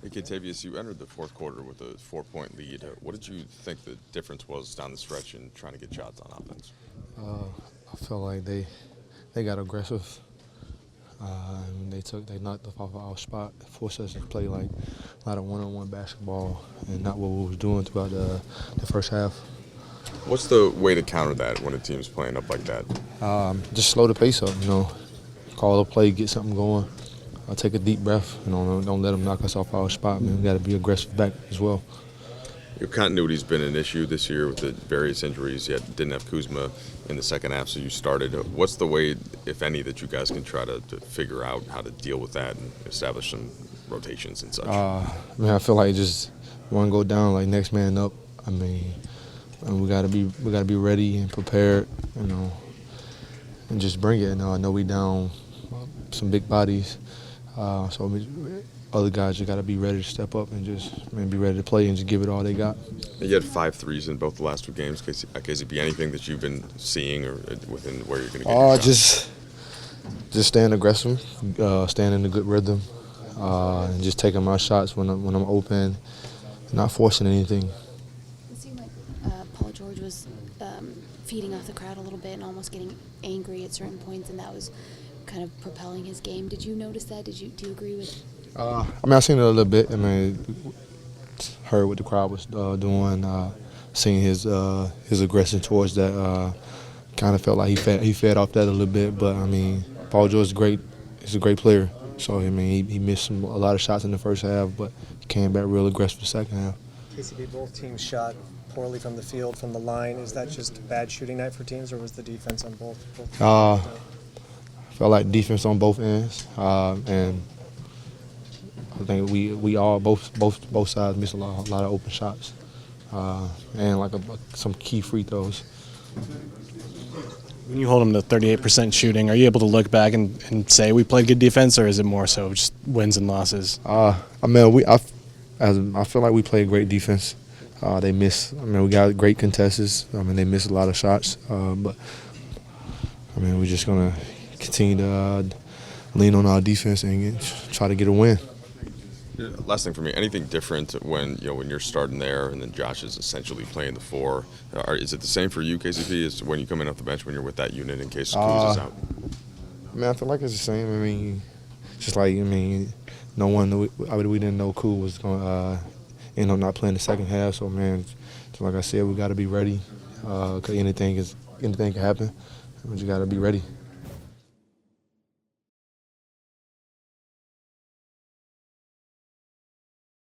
Hey, Kentavious, you entered the fourth quarter with a 4-point lead. What did you think the difference was down the stretch in trying to get shots on offense? I felt like they got aggressive. And they knocked us off our spot, forced us to play like a lot of one-on-one basketball, and not what we was doing throughout the first half. What's the way to counter that when a team's playing up like that? Just slow the pace up, call a play, get something going. Take a deep breath, don't let them knock us off our spot. Man, we got to be aggressive back as well. Your continuity's been an issue this year with the various injuries. You didn't have Kuzma in the second half, so you started. What's the way, if any, that you guys can try to figure out how to deal with that and establish some rotations and such? I feel like just want to go down like next man up. And we gotta be ready and prepared, and just bring it. I know we down some big bodies, other guys just gotta be ready to step up and just be ready to play and just give it all they got. You had 5 threes in both the last 2 games. KCP, anything that you've been seeing or within where you're going to get your just staying aggressive, staying in a good rhythm, and just taking my shots when I'm open, not forcing anything. It seemed like Paul George was feeding off the crowd a little bit and almost getting angry at certain points, and that was kind of propelling his game. Did you notice that? Do you agree with? I seen it a little bit. Heard what the crowd was doing. Seen his aggression towards that. Kind of felt like he fed off that a little bit. But Paul George is great. He's a great player. So he missed a lot of shots in the first half, but he came back real aggressive the second half. KCP, both teams shot poorly from the field, from the line. Is that just a bad shooting night for teams, or was the defense on both? Felt like defense on both ends, and I think we all both sides missed a lot of open shots, and some key free throws. When you hold them to 38% shooting, are you able to look back and say we played good defense, or is it more so just wins and losses? I feel like we played great defense. They missed. We got great contestants. They missed a lot of shots, but we're just gonna continue to lean on our defense and try to get a win. Last thing for me, anything different when you're starting there and then Josh is essentially playing the 4? Is it the same for you, KCP, as when you come in off the bench when you're with that unit in case Kuz is out? I feel like it's the same. Just like no one we didn't know Kuz was going to end up not playing the second half. So just like I said, we got to be ready. 'Cause anything can happen. We just got to be ready.